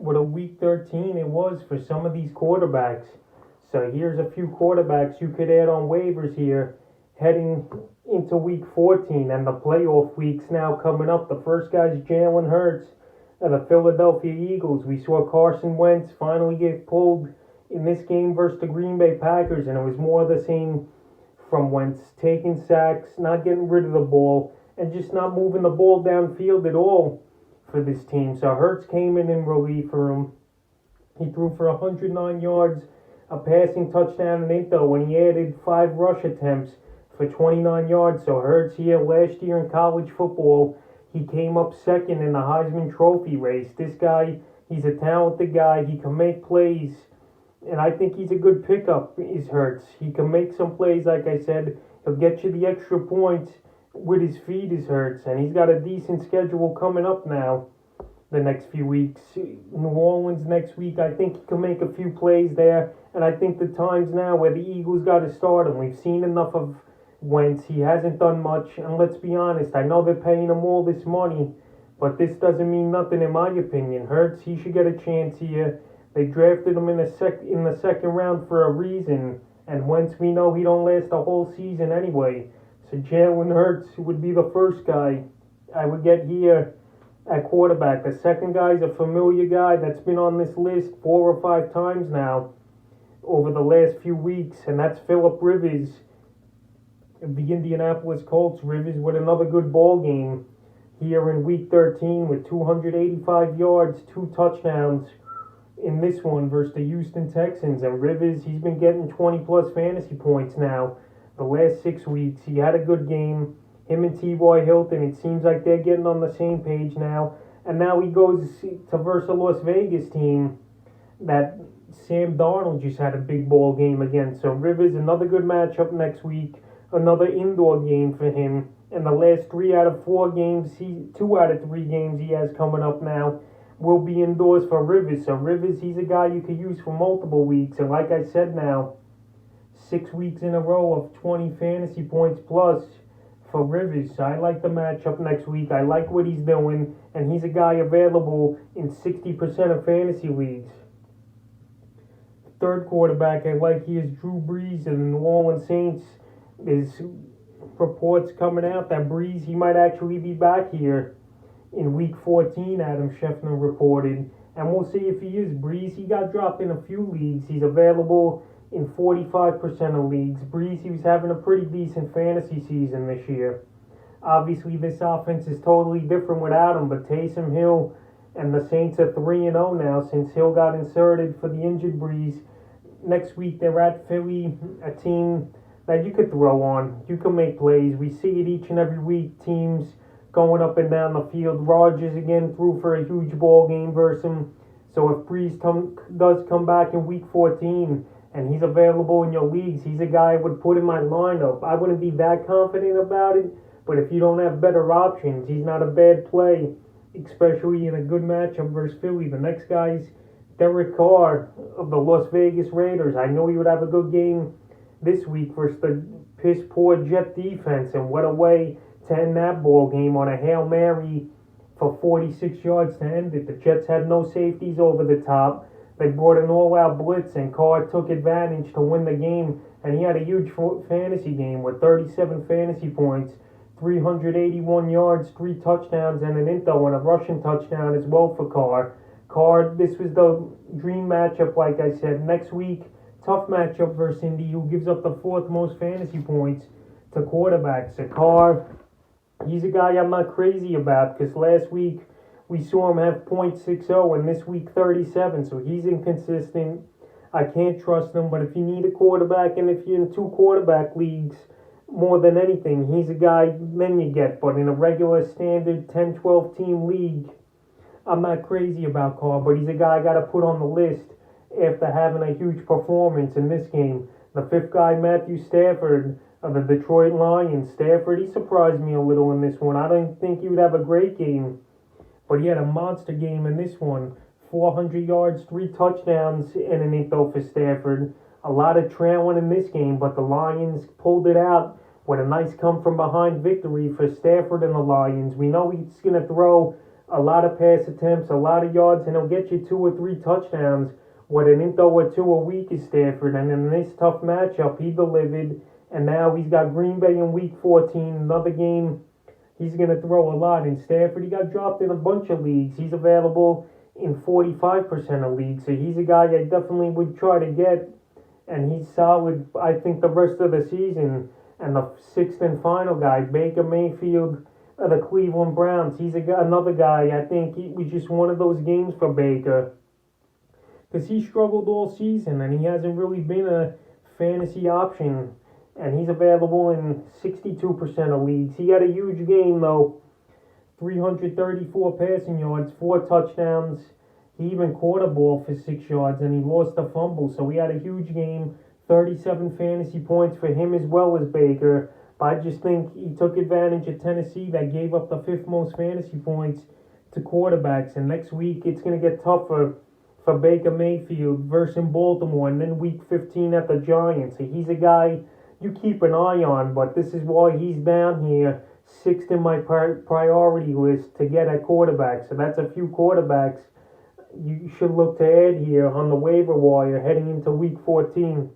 what a week 13 it was for some of these quarterbacks. So here's a few quarterbacks you could add on waivers here heading into week 14 and the playoff weeks now coming up. The first guy's Jalen Hurts of the Philadelphia Eagles. We saw Carson Wentz finally get pulled in this game versus the Green Bay Packers, and it was more of the same from Wentz, taking sacks, not getting rid of the ball, and just not moving the ball downfield at all for this team. So Hurts came in relief for him. He threw for 109 yards, a passing touchdown, and eight though when he added 5 rush attempts for 29 yards. So Hurts here last year in college football, he came up second in the Heisman Trophy race. This guy, he's a talented guy. He can make plays, and I think he's a good pickup, is Hurts. He can make some plays, like I said. He'll get you the extra points with his feet, is Hurts, and he's got a decent schedule coming up now the next few weeks. New Orleans next week, I think he can make a few plays there, and I think the time's now where the Eagles got to start him. We've seen enough of Wentz. He hasn't done much, and let's be honest, I know they're paying him all this money, but this doesn't mean nothing in my opinion. Hurts, he should get a chance here. They drafted him in the second round for a reason, and Wentz, we know he don't last the whole season anyway. So Jalen Hurts would be the first guy I would get here at quarterback. The second guy's a familiar guy that's been on this list 4 or 5 times now over the last few weeks, and that's Philip Rivers of the Indianapolis Colts. Rivers with another good ball game here in week 13 with 285 yards, 2 touchdowns in this one versus the Houston Texans. And Rivers, he's been getting 20 plus fantasy points now the last 6 weeks. He had a good game. Him and T.Y. Hilton, it seems like they're getting on the same page now. And now he goes to versus a Las Vegas team that Sam Darnold just had a big ball game again. So Rivers, another good matchup next week. Another indoor game for him. And the last 3 out of 4 games, 2 out of 3 games he has coming up now will be indoors for Rivers. So Rivers, he's a guy you could use for multiple weeks. And like I said now, 6 weeks in a row of 20 fantasy points plus for Rivers. So I like the matchup next week. I like what he's doing, and he's a guy available in 60% of fantasy leagues. Third quarterback I like here is Drew Brees of the New Orleans Saints. There's reports coming out that Brees, he might actually be back here in week 14, Adam Schefter reported. And we'll see if he is. Brees, he got dropped in a few leagues. He's available in 45% of leagues. Brees, he was having a pretty decent fantasy season this year. Obviously, this offense is totally different without him, but Taysom Hill and the Saints are 3-0 now since Hill got inserted for the injured Brees. Next week, they're at Philly, a team that you could throw on. You can make plays. We see it each and every week, teams going up and down the field. Rodgers again threw for a huge ball game versus him. So if Brees does come back in week 14 and he's available in your leagues, he's a guy I would put in my lineup. I wouldn't be that confident about it, but if you don't have better options, he's not a bad play, especially in a good matchup versus Philly. The next guy's Derek Carr of the Las Vegas Raiders. I know he would have a good game this week versus the piss-poor Jet defense, and what a way to end that ball game on a Hail Mary for 46 yards to end it. The Jets had no safeties over the top. They brought an all-out blitz, and Carr took advantage to win the game, and he had a huge fantasy game with 37 fantasy points, 381 yards, 3 touchdowns, and an into and a rushing touchdown as well for Carr. Carr, this was the dream matchup, like I said. Next week, tough matchup versus Indy, who gives up the 4th most fantasy points to quarterbacks. So Carr, he's a guy I'm not crazy about because last week we saw him have .60 and this week 37, so he's inconsistent. I can't trust him, but if you need a quarterback and if you're in 2 quarterback leagues, more than anything, he's a guy then you get. But in a regular standard 10-12 team league, I'm not crazy about Carr, but he's a guy I got to put on the list after having a huge performance in this game. The 5th guy, Matthew Stafford of the Detroit Lions. Stafford, he surprised me a little in this one. I didn't think he would have a great game, but he had a monster game in this one. 400 yards, 3 touchdowns, and an into for Stafford. A lot of trailing in this game, but the Lions pulled it out with a nice come-from-behind victory for Stafford and the Lions. We know he's going to throw a lot of pass attempts, a lot of yards, and he'll get you 2 or 3 touchdowns. What an into or two a week is Stafford, and in this tough matchup, he delivered. And now he's got Green Bay in Week 14, another game. He's going to throw a lot. In Stafford, he got dropped in a bunch of leagues. He's available in 45% of leagues, so he's a guy I definitely would try to get, and he's solid, I think, the rest of the season. And the sixth and final guy, Baker Mayfield of the Cleveland Browns. He's another guy, I think it was just one of those games for Baker, because he struggled all season, and he hasn't really been a fantasy option. And he's available in 62% of leagues. He had a huge game, though. 334 passing yards, 4 touchdowns. He even caught a ball for 6 yards, and he lost a fumble. So he had a huge game. 37 fantasy points for him as well as Baker. But I just think he took advantage of Tennessee that gave up the 5th most fantasy points to quarterbacks. And next week it's going to get tougher for Baker Mayfield versus Baltimore, and then Week 15 at the Giants. So he's a guy you keep an eye on, but this is why he's down here, 6th in my priority list to get at quarterback. So that's a few quarterbacks you should look to add here on the waiver wire heading into Week 14.